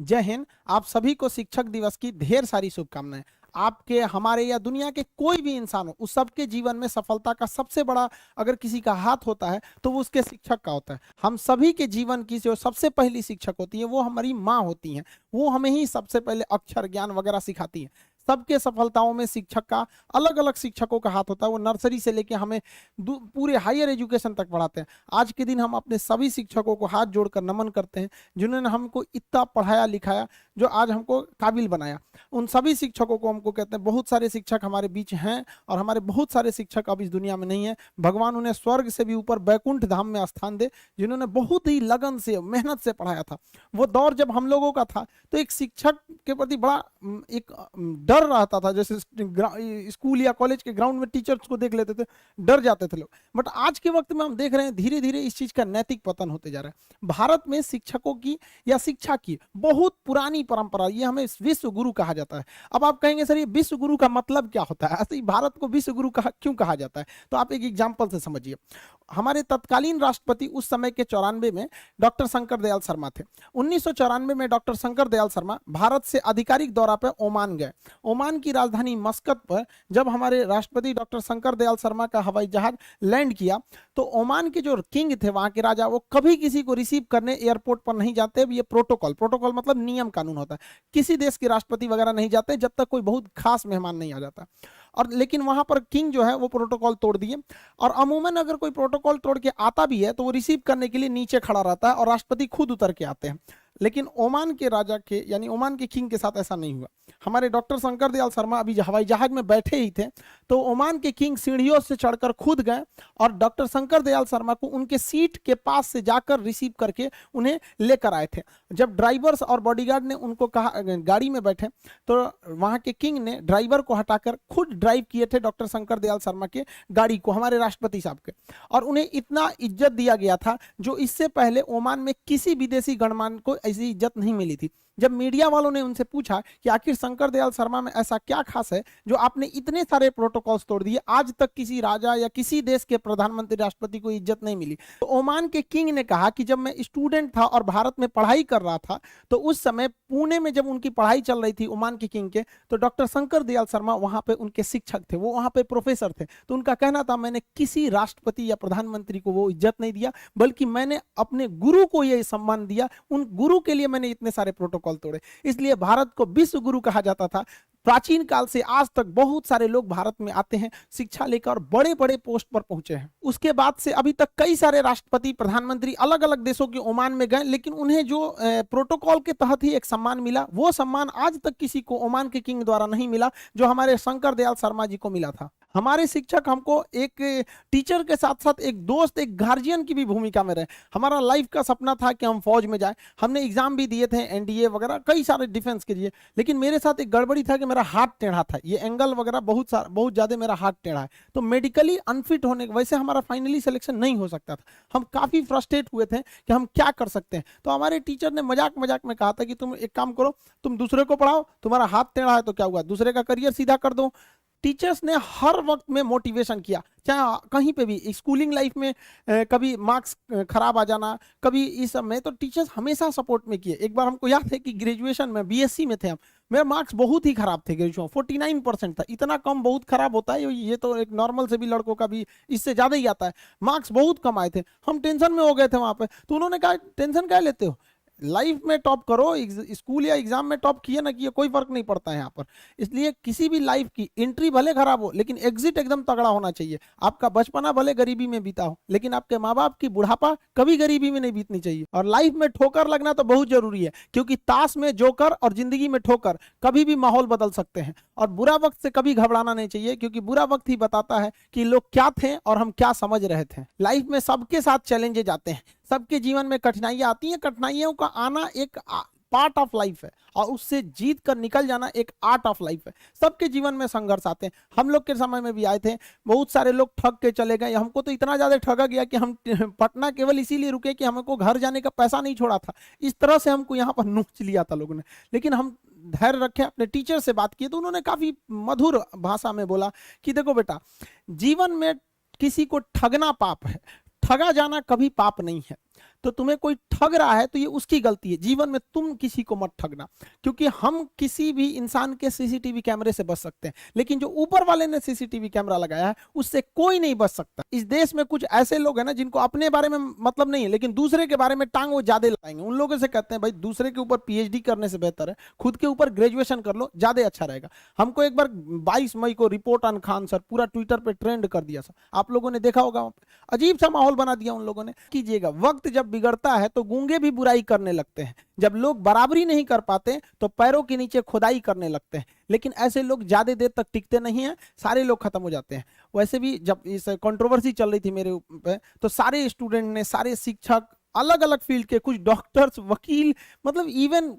जय हिंद। आप सभी को शिक्षक दिवस की ढेर सारी शुभकामनाएं। आपके, हमारे या दुनिया के कोई भी इंसान हो, उस सबके जीवन में सफलता का सबसे बड़ा अगर किसी का हाथ होता है तो वो उसके शिक्षक का होता है। हम सभी के जीवन की जो सबसे पहली शिक्षक होती है वो हमारी माँ होती हैं। वो हमें ही सबसे पहले अक्षर ज्ञान वगैरह सिखाती है। सबके सफलताओं में शिक्षक का, अलग अलग शिक्षकों का हाथ होता है। वो नर्सरी से लेके हमें पूरे हायर एजुकेशन तक पढ़ाते हैं। आज के दिन हम अपने सभी शिक्षकों को हाथ जोड़कर नमन करते हैं, जिन्होंने हमको इतना पढ़ाया लिखाया, जो आज हमको काबिल बनाया। उन सभी शिक्षकों को हमको कहते हैं। बहुत सारे शिक्षक हमारे बीच हैं और हमारे बहुत सारे शिक्षक अब इस दुनिया में नहीं है। भगवान उन्हें स्वर्ग से भी ऊपर बैकुंठ धाम में स्थान दे, जिन्होंने बहुत ही लगन से, मेहनत से पढ़ाया था। वो दौर जब हम लोगों का था तो एक शिक्षक के प्रति बड़ा एक डर रहता था। जैसे स्कूल या कॉलेज के ग्राउंड में टीचर्स को देख लेते थे, डर जाते थे लोग। बट आज के वक्त में हम देख रहे हैं धीरे धीरे इस चीज का नैतिक पतन होते जा रहा है। भारत में शिक्षकों की या शिक्षा की बहुत पुरानी परंपरा, ये हमें विश्व गुरु कहा जाता है। अब आप कहेंगे सर ये विश्व गुरु का मतलब क्या होता है, ऐसे ही भारत को विश्व गुरु क्यों कहा जाता है? तो आप एक एग्जाम्पल से समझिए। हमारे तत्कालीन राष्ट्रपति उस समय के 94 में डॉक्टर शंकर दयाल शर्मा थे। 1994 में डॉक्टर शंकर दयाल शर्मा भारत से आधिकारिक दौरा पर ओमान गए। ओमान की राजधानी मस्कत पर जब हमारे राष्ट्रपति डॉक्टर शंकर दयाल शर्मा का हवाई जहाज लैंड किया तो ओमान के जो किंग थे, वहां के राजा, वो कभी किसी को रिसीव करने एयरपोर्ट पर नहीं जाते। ये प्रोटोकॉल मतलब नियम कानून होता है। किसी देश के राष्ट्रपति वगैरह नहीं जाते जब तक कोई बहुत खास मेहमान नहीं आ जाता। और लेकिन वहां पर किंग जो है वो प्रोटोकॉल तोड़ दिए। और अमूमन अगर कोई प्रोटोकॉल तोड़ के आता भी है तो वो रिसीव करने के लिए नीचे खड़ा रहता है और राष्ट्रपति खुद उतर के आते हैं। लेकिन ओमान के राजा के, यानी ओमान के किंग के साथ ऐसा नहीं हुआ। हमारे डॉक्टर शंकर दयाल शर्मा अभी हवाई जहाज में बैठे ही थे तो ओमान के किंग सीढ़ियों से चढ़कर खुद गए और डॉक्टर शंकर दयाल शर्मा को उनके सीट के पास से जाकर रिसीव करके उन्हें लेकर आए थे। जब ड्राइवर्स और बॉडीगार्ड ने उनको कहा गाड़ी में बैठे, तो वहां के किंग ने ड्राइवर को हटाकर खुद ड्राइव किए थे डॉक्टर शंकर दयाल शर्मा के गाड़ी को, हमारे राष्ट्रपति साहब के। और उन्हें इतना इज्जत दिया गया था जो इससे पहले ओमान में किसी विदेशी गणमान्य को ऐसी इज्जत नहीं मिली थी। जब मीडिया वालों ने उनसे पूछा कि आखिर शंकर दयाल शर्मा में ऐसा क्या खास है जो आपने इतने सारे प्रोटोकॉल्स तोड़ दिए, आज तक किसी राजा या किसी देश के प्रधानमंत्री राष्ट्रपति को इज्जत नहीं मिली, तो ओमान के किंग ने कहा कि जब मैं स्टूडेंट था और भारत में पढ़ाई कर रहा था तो उस समय पुणे में जब उनकी पढ़ाई चल रही थी ओमान के किंग के, तो डॉक्टर शंकर दयाल शर्मा वहां पे उनके शिक्षक थे, वो वहां पे प्रोफेसर थे। तो उनका कहना था मैंने किसी राष्ट्रपति या प्रधानमंत्री को वो इज्जत नहीं दिया, बल्कि मैंने अपने गुरु को यह सम्मान दिया, उन गुरु के लिए मैंने इतने सारे प्रोटोकॉल तोड़े। इसलिए भारत को विश्व गुरु कहा जाता था। प्राचीन काल से आज तक बहुत सारे लोग भारत में आते हैं, शिक्षा लेकर बड़े बड़े पोस्ट पर पहुंचे हैं। उसके बाद से अभी तक कई सारे राष्ट्रपति, प्रधानमंत्री अलग अलग देशों के ओमान में गए, लेकिन उन्हें जो प्रोटोकॉल के तहत ही एक सम्मान मिला, वो सम्मान आज तक किसी को ओमान के किंग द्वारा नहीं मिला जो हमारे शंकर दयाल शर्मा जी को मिला था। हमारे शिक्षक हमको एक टीचर के साथ साथ एक दोस्त, एक गार्जियन की भी भूमिका में रहे। हमारा लाइफ का सपना था कि हम फौज में जाएं। हमने एग्जाम भी दिए थे, एनडीए वगैरह कई सारे डिफेंस के लिए। लेकिन मेरे साथ एक गड़बड़ी था कि मेरा हाथ टेढ़ा था, ये एंगल वगैरह बहुत ज्यादा मेरा हाथ टेढ़ा है, तो मेडिकली अनफिट होने की वजह से हमारा फाइनली सिलेक्शन नहीं हो सकता था। हम काफी फ्रस्ट्रेट हुए थे कि हम क्या कर सकते हैं। तो हमारे टीचर ने मजाक मजाक में कहा था कि तुम एक काम करो, तुम दूसरे को पढ़ाओ, तुम्हारा हाथ टेढ़ा है तो क्या हुआ, दूसरे का करियर सीधा कर दो। टीचर्स ने हर वक्त में मोटिवेशन किया, चाहे कहीं पे भी, स्कूलिंग लाइफ में कभी मार्क्स खराब आ जाना, कभी इस सब में, तो टीचर्स हमेशा सपोर्ट में किए। एक बार हमको याद है कि ग्रेजुएशन में बीएससी में थे हम, मेरे मार्क्स बहुत ही खराब थे, ग्रेजुएशन 49% था। इतना कम बहुत खराब होता है, ये तो एक नॉर्मल से भी लड़कों का भी इससे ज्यादा ही आता है। मार्क्स बहुत कम आए थे, हम टेंशन में हो गए थे वहां पे। तो उन्होंने कहा टेंशन क्या लेते हो, लाइफ में टॉप करो, स्कूल या एग्जाम में टॉप किए ना किए कोई फर्क नहीं पड़ता है यहाँ पर। इसलिए किसी भी लाइफ की एंट्री भले खराब हो लेकिन एग्जिट एकदम तगड़ा होना चाहिए। आपका बचपना भले गरीबी में बीता हो लेकिन आपके माँ बाप की बुढ़ापा कभी गरीबी में नहीं बीतनी चाहिए। और लाइफ में ठोकर लगना तो बहुत जरूरी है, क्योंकि ताश में जोकर और जिंदगी में ठोकर कभी भी माहौल बदल सकते हैं। और बुरा वक्त से कभी घबराना नहीं चाहिए, क्योंकि बुरा वक्त ही बताता है कि लोग क्या थे और हम क्या समझ रहे थे। लाइफ में सबके साथ चैलेंजेज आते हैं, सबके जीवन में कठिनाइयां आती हैं। कठिनाइयों का आना एक पार्ट ऑफ लाइफ है और उससे जीत कर निकल जाना एक आर्ट ऑफ लाइफ है। सबके जीवन में संघर्ष आते हैं, हम लोग के समय में भी आए थे। बहुत सारे लोग ठग के चले गए, हमको तो इतना ज्यादा ठगा गया कि हम पटना केवल इसीलिए रुके कि हमको घर जाने का पैसा नहीं छोड़ा था। इस तरह से हमको यहाँ पर नोच लिया था लोगों ने। लेकिन हम धैर्य रखे, अपने टीचर से बात की तो उन्होंने काफी मधुर भाषा में बोला कि देखो बेटा, जीवन में किसी को ठगना पाप है, ठगा जाना कभी पाप नहीं है। तो तुम्हें कोई ठग रहा है तो ये उसकी गलती है, जीवन में तुम किसी को मत ठगना। क्योंकि हम किसी भी इंसान के सीसीटीवी कैमरे से बच सकते हैं, लेकिन जो ऊपर वाले ने सीसीटीवी कैमरा लगाया है उससे कोई नहीं बच सकता। इस देश में कुछ ऐसे लोग हैं ना जिनको अपने बारे में मतलब नहीं है, लेकिन दूसरे के बारे में टांग वो ज्यादा लगाएंगे। उन लोगों से कहते हैं भाई दूसरे के ऊपर पीएचडी करने से बेहतर है खुद के ऊपर ग्रेजुएशन कर लो, ज्यादा अच्छा रहेगा। हमको एक बार 22 मई को रिपोर्ट ऑन खान सर पूरा ट्विटर पे ट्रेंड कर दिया, सर आप लोगों ने देखा होगा, अजीब सा माहौल बना दिया उन लोगों ने। कीजिएगा, वक्त जब बिगड़ता है तो गूंगे भी बुराई करने लगते हैं, जब लोग बराबरी नहीं कर पाते तो पैरों के नीचे खुदाई करने लगते हैं, लेकिन ऐसे लोग ज्यादा देर तक टिकते नहीं हैं, सारे लोग खत्म हो जाते हैं। वैसे भी जब इस कंट्रोवर्सी चल रही थी मेरे पे, तो सारे स्टूडेंट ने, सारे शिक्षक, अलग अलग फील्ड के, कुछ डॉक्टर्स, वकील, मतलब इवन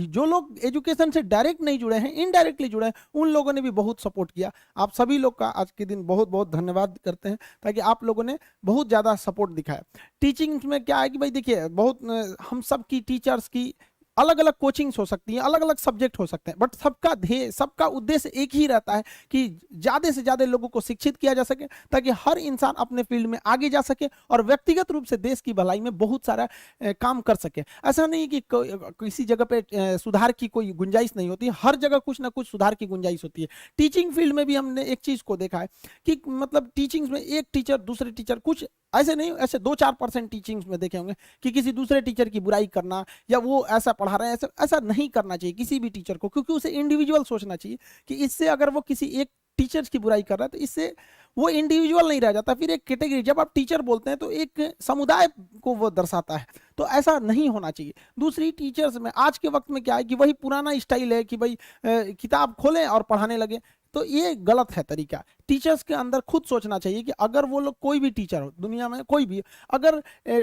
जो लोग एजुकेशन से डायरेक्ट नहीं जुड़े हैं, इनडायरेक्टली जुड़े हैं, उन लोगों ने भी बहुत सपोर्ट किया। आप सभी लोग का आज के दिन बहुत बहुत धन्यवाद करते हैं, ताकि आप लोगों ने बहुत ज़्यादा सपोर्ट दिखाया। टीचिंग में क्या है कि भाई देखिए, बहुत हम सब की टीचर्स की अलग अलग कोचिंग्स हो सकती हैं, अलग अलग सब्जेक्ट हो सकते हैं, बट सबका ध्येय, सबका उद्देश्य एक ही रहता है कि ज़्यादा से ज़्यादा लोगों को शिक्षित किया जा सके, ताकि हर इंसान अपने फील्ड में आगे जा सके और व्यक्तिगत रूप से देश की भलाई में बहुत सारा काम कर सके। ऐसा नहीं कि किसी जगह पे सुधार की कोई गुंजाइश नहीं होती, हर जगह कुछ ना कुछ सुधार की गुंजाइश होती है। टीचिंग फील्ड में भी हमने एक चीज़ को देखा है कि मतलब टीचिंग में एक टीचर दूसरे टीचर, कुछ ऐसे नहीं, ऐसे 2-4% टीचिंग्स में देखे होंगे कि किसी दूसरे टीचर की बुराई करना, या वो ऐसा पढ़ा रहे हैं, ऐसा नहीं करना चाहिए किसी भी टीचर को, क्योंकि उसे इंडिविजुअल सोचना चाहिए कि इससे अगर वो किसी एक टीचर्स की बुराई कर रहा है तो इससे वो इंडिविजुअल नहीं रह जाता, फिर एक कैटेगरी। जब आप टीचर बोलते हैं तो एक समुदाय को वो दर्शाता है, तो ऐसा नहीं होना चाहिए। दूसरी टीचर्स में आज के वक्त में क्या है कि वही पुराना स्टाइल है कि भाई किताब खोलें और पढ़ाने लगे, तो ये गलत है तरीका। टीचर्स के अंदर खुद सोचना चाहिए कि अगर वो लोग, कोई भी टीचर हो दुनिया में, कोई भी, अगर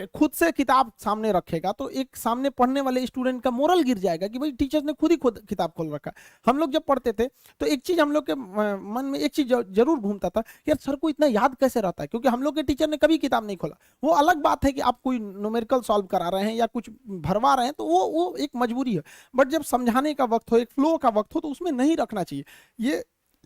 खुद से किताब सामने रखेगा तो एक सामने पढ़ने वाले स्टूडेंट का मोरल गिर जाएगा कि भाई टीचर्स ने खुद ही खुद किताब खोल रखा। हम लोग जब पढ़ते थे तो एक चीज हम लोग के मन में एक चीज जरूर घूमता था, यार सर को इतना याद कैसे रहता है, क्योंकि हम लोग के टीचर ने कभी किताब नहीं खोला। वो अलग बात है कि आप कोई न्यूमेरिकल सॉल्व करा रहे हैं या कुछ भरवा रहे हैं तो वो एक मजबूरी है, बट जब समझाने का वक्त हो, एक फ्लो का वक्त हो, तो उसमें नहीं रखना चाहिए। ये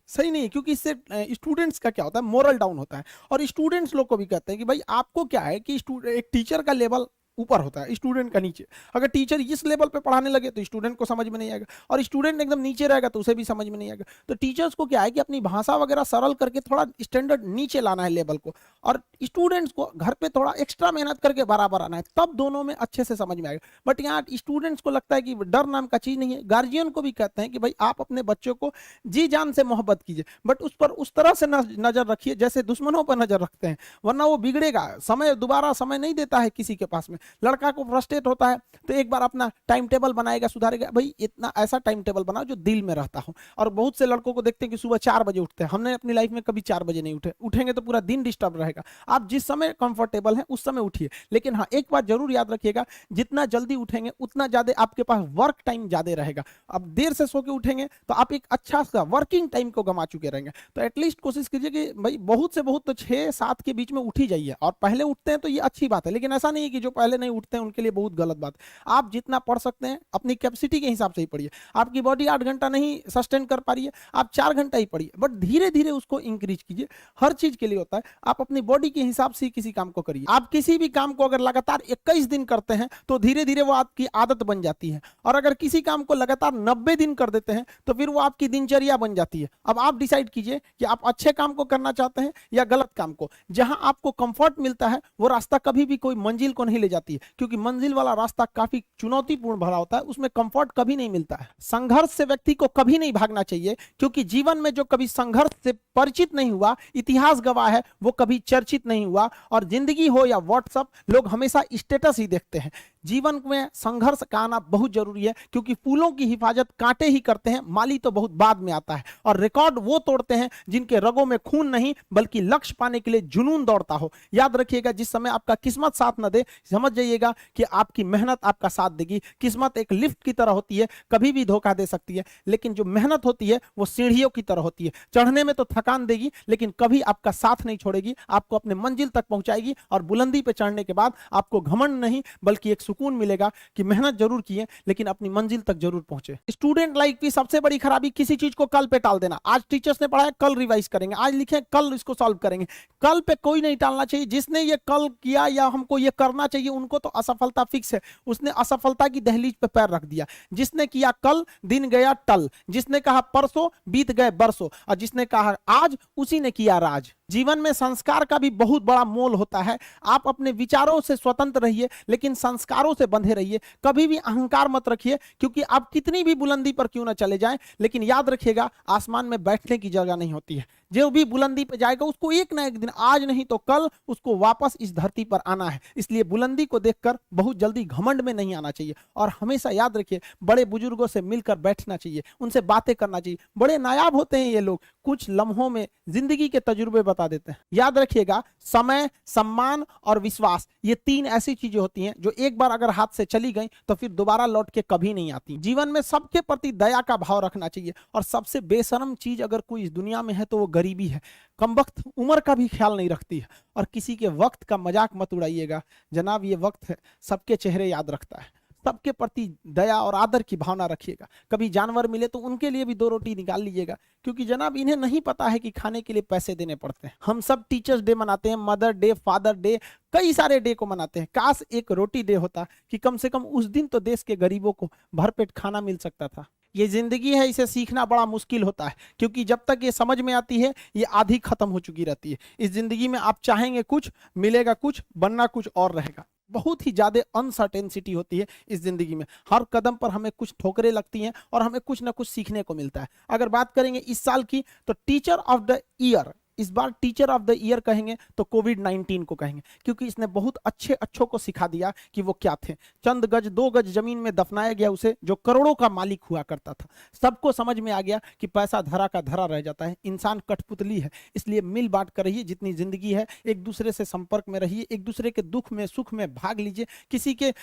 सही नहीं है, क्योंकि इससे स्टूडेंट्स का क्या होता है, मोरल डाउन होता है। और स्टूडेंट्स लोग को भी कहते हैं कि भाई आपको क्या है कि एक टीचर का लेवल ऊपर होता है, स्टूडेंट का नीचे। अगर टीचर इस लेवल पे पढ़ाने लगे तो स्टूडेंट को समझ में नहीं आएगा, और स्टूडेंट एकदम नीचे रहेगा तो उसे भी समझ में नहीं आएगा। तो टीचर्स को क्या है कि अपनी भाषा वगैरह सरल करके थोड़ा स्टैंडर्ड नीचे लाना है लेवल को, और स्टूडेंट्स को घर पे थोड़ा एक्स्ट्रा मेहनत करके बराबर आना है, तब दोनों में अच्छे से समझ में आएगा। बट यहाँ स्टूडेंट्स को लगता है कि डर नाम का चीज नहीं है। गार्जियन को भी कहते हैं कि भाई आप अपने बच्चों को जी जान से मोहब्बत कीजिए, बट उस पर उस तरह से नजर रखिए जैसे दुश्मनों पर नजर रखते हैं, वरना वो बिगड़ेगा। समय दोबारा समय नहीं देता है किसी के पास में। लड़का को फ्रस्ट्रेट होता है तो एक बार अपना टाइम टेबल बनाएगा, सुधारेगा, भाई इतना ऐसा टाइम टेबल बनाओ जो दिल में रहता हो। और बहुत से लड़कों को देखते हैं कि सुबह 4 बजे उठते हैं, हमने अपनी लाइफ में कभी 4 बजे नहीं उठेंगे तो पूरा दिन डिस्टर्ब रहेगा। आप जिस समय कंफर्टेबल है उस समय उठिए, लेकिन हाँ एक बात जरूर याद रखिएगा, जितना जल्दी उठेंगे उतना ज्यादा आपके पास वर्क टाइम ज्यादा रहेगा। अब देर से सो के उठेंगे तो आप एक अच्छा सा वर्किंग टाइम को गंवा चुके रहेंगे। तो एटलीस्ट कोशिश कीजिए कि भाई बहुत से बहुत तो 6-7 के बीच में उठ ही जाइए, और पहले उठते हैं तो ये अच्छी बात है, लेकिन ऐसा नहीं है कि जो पहले नहीं उठते हैं उनके लिए बहुत गलत बात। आप जितना पढ़ सकते हैं अपनी कैपेसिटी के हिसाब से ही पढ़िए। आपकी बॉडी 8 घंटा नहीं सस्टेन कर पा रही है, आप 4 घंटा ही पढ़िए, बट धीरे धीरे उसको इंक्रीज कीजिए। हर चीज के लिए होता है, आप अपनी बॉडी के हिसाब से किसी काम को करिए। आप किसी भी काम को अगर लगातार 21 दिन करते हैं तो धीरे धीरे वो आपकी आदत बन जाती है, और अगर किसी काम को लगातार 90 दिन कर देते हैं तो फिर वो आपकी दिनचर्या बन जाती है। अब आप डिसाइड कीजिए कि आप अच्छे काम को करना चाहते हैं या गलत काम को। जहां आपको कंफर्ट मिलता है वो रास्ता कभी भी कोई मंजिल को नहीं ले जाती है, क्योंकि मंजिल वाला रास्ता काफी चुनौतीपूर्ण भरा होता है, उसमें कंफर्ट कभी नहीं मिलता है। संघर्ष से व्यक्ति को कभी नहीं भागना चाहिए, क्योंकि जीवन में जो कभी संघर्ष से परिचित नहीं हुआ, इतिहास गवाह है, वो कभी चर्चित नहीं हुआ। और जिंदगी हो या व्हाट्सएप, लोग हमेशा स्टेटस ही देखते हैं। जीवन में संघर्ष का आना बहुत जरूरी है, क्योंकि फूलों की हिफाजत कांटे ही करते हैं, माली तो बहुत बाद में आता है। और रिकॉर्ड वो तोड़ते हैं जिनके रगों में खून नहीं बल्कि लक्ष्य पाने के लिए जुनून दौड़ता हो। याद रखिएगा, जिस समय आपका किस्मत साथ न दे, समझ जाइएगा कि आपकी मेहनत आपका साथ देगी। किस्मत एक लिफ्ट की तरह होती है, कभी भी धोखा दे सकती है, लेकिन जो मेहनत होती है वो सीढ़ियों की तरह होती है। चढ़ने में तो थकान देगी, लेकिन कभी आपका साथ नहीं छोड़ेगी, आपको अपने मंजिल तक पहुंचाएगी। और बुलंदी पे चढ़ने के बाद आपको घमंड नहीं बल्कि एक सुकून मिलेगा कि मेहनत जरूर किए लेकिन अपनी मंजिल तक जरूर पहुंचे। स्टूडेंट लाइफ की सबसे बड़ी खराबी किसी चीज को कल पे टाल देना। आज टीचर्स ने पढ़ाया, कल रिवाइज करेंगे, आज लिखे कल इसको सॉल्व करेंगे। कल पे कोई नहीं टालना चाहिए। जिसने ये कल किया या हमको ये करना चाहिए उनको तो असफलता फिक्स है, उसने असफलता की दहलीज पे पैर रख दिया। जिसने किया कल, दिन गया टल, जिसने कहा परसों, बीत गए बरसों, और जिसने कहा आज, उसी ने किया राज। जीवन में संस्कार का भी बहुत बड़ा मोल होता है। आप अपने विचारों से स्वतंत्र रहिए, लेकिन संस्कारों से बंधे रहिए। कभी भी अहंकार मत रखिए, क्योंकि आप कितनी भी बुलंदी पर क्यों ना चले जाएं, लेकिन याद रखिएगा आसमान में बैठने की जगह नहीं होती है। जो भी बुलंदी पे जाएगा उसको एक ना एक दिन, आज नहीं तो कल, उसको वापस इस धरती पर आना है। इसलिए बुलंदी को देखकर बहुत जल्दी घमंड में नहीं आना चाहिए, और हमेशा याद रखिए बड़े बुजुर्गों से मिलकर बैठना चाहिए, उनसे बातें करना चाहिए। बड़े नायाब होते हैं ये लोग, कुछ लम्हों में जिंदगी के तजुर्बे बता देते हैं। याद रखिएगा समय, सम्मान और विश्वास, ये तीन ऐसी चीजें होती हैं जो एक बार अगर हाथ से चली गई तो फिर दोबारा लौट के कभी नहीं आती। जीवन में सबके प्रति दया का भाव रखना चाहिए, और सबसे बेशर्म चीज अगर कोई इस दुनिया में है तो वो गरीबी है। कमबख्त उम्र का भी ख्याल नहीं रखती है, और किसी के वक्त का मजाक मत उड़ाइएगा जनाब, ये वक्त है सबके चेहरे याद रखता है। सबके प्रति दया और आदर की भावना रखिएगा। कभी जानवर मिले तो उनके लिए भी 2 रोटी निकाल लीजिएगा, क्योंकि जनाब इन्हें नहीं पता है कि खाने के लिए पैसे देने पड़ते हैं। हम सब टीचर्स डे मनाते हैं, मदर डे, फादर डे, कई सारे डे को मनाते हैं। काश एक रोटी डे होता कि कम से कम उस दिन तो देश के गरीबों को भरपेट खाना मिल सकता था। ये जिंदगी है, इसे सीखना बड़ा मुश्किल होता है, क्योंकि जब तक ये समझ में आती है ये आधी खत्म हो चुकी रहती है। इस जिंदगी में आप चाहेंगे कुछ, मिलेगा कुछ, बनना कुछ और रहेगा। बहुत ही ज्यादा अनसर्टेनिटी होती है इस जिंदगी में। हर कदम पर हमें कुछ ठोकरें लगती हैं और हमें कुछ ना कुछ सीखने को मिलता है। अगर बात करेंगे इस साल की, तो टीचर ऑफ द ईयर, इस बार टीचर ऑफ द ईयर कहेंगे तो कोविड-19 को कहेंगे, क्योंकि इसने बहुत अच्छों को सिखा दिया कि वो क्या थे। चंद गज 2 गज जमीन में दफनाया गया उसे, जो करोड़ों का मालिक हुआ करता था। सबको समझ में आ गया कि पैसा धरा का धरा रह जाता है, इंसान कठपुतली है। इसलिए मिल बांट कर रहिए, जितनी जिंदगी है एक दूसरे से संपर्क में रहिए, एक दूसरे के दुख में सुख में भाग लीजिए। किसी के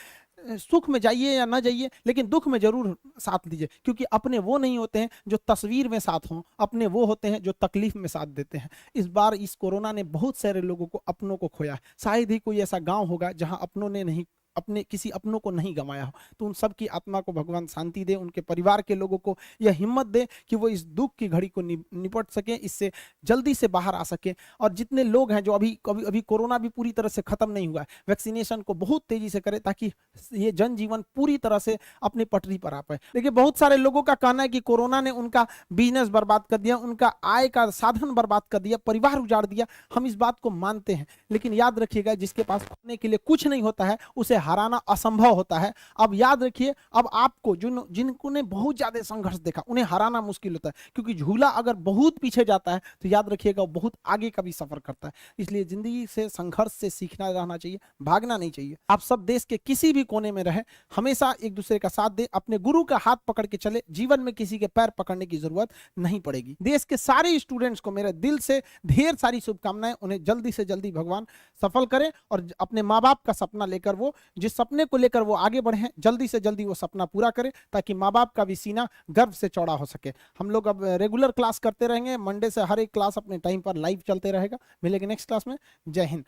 सुख में जाइए या ना जाइए, लेकिन दुख में जरूर साथ दीजिए, क्योंकि अपने वो नहीं होते हैं जो तस्वीर में साथ हों, अपने वो होते हैं जो तकलीफ में साथ देते हैं। इस बार इस कोरोना ने बहुत सारे लोगों को, अपनों को खोया। शायद ही कोई ऐसा गांव होगा जहां अपनों ने नहीं, अपने किसी अपनों को नहीं गंवाया हो। तो उन सब की आत्मा को भगवान शांति दे, उनके परिवार के लोगों को यह हिम्मत दे कि वो इस दुख की घड़ी को निपट सके, इससे जल्दी से बाहर आ सके। और जितने लोग हैं जो अभी कोरोना भी पूरी तरह से खत्म नहीं हुआ है, वैक्सीनेशन को बहुत तेजी से करें, ताकि ये जनजीवन पूरी तरह से अपनी पटरी पर आ पाए। देखिए बहुत सारे लोगों का कहना है कि कोरोना ने उनका बिजनेस बर्बाद कर दिया, उनका आय का साधन बर्बाद कर दिया, परिवार उजाड़ दिया। हम इस बात को मानते हैं, लेकिन याद रखिएगा जिसके पास खाने के लिए कुछ नहीं होता है उसे हराना असंभव होता है। अब याद रखिए, अब आपको जिनको ने बहुत ज्यादा संघर्ष देखा उन्हें हराना मुश्किल होता है, क्योंकि झूला अगर बहुत पीछे जाता है तो याद रखिएगा वो बहुत आगे का भी सफर करता है। इसलिए जिंदगी से संघर्ष से सीखना रहना चाहिए, भागना नहीं चाहिए। आप सब देश के किसी भी कोने में रहे, हमेशा एक दूसरे का साथ दे, अपने गुरु का हाथ पकड़ के चले, जीवन में किसी के पैर पकड़ने की जरूरत नहीं पड़ेगी। देश के सारे स्टूडेंट्स को मेरे दिल से ढेर सारी शुभकामनाएं, उन्हें जल्दी से जल्दी भगवान सफल करें, और अपने माँ बाप का सपना लेकर, वो जिस सपने को लेकर वो आगे बढ़े, जल्दी से जल्दी वो सपना पूरा करें, ताकि माँ बाप का भी सीना गर्व से चौड़ा हो सके। हम लोग अब रेगुलर क्लास करते रहेंगे, मंडे से हर एक क्लास अपने टाइम पर लाइव चलते रहेगा। मिलेंगे नेक्स्ट क्लास में। जय हिंद।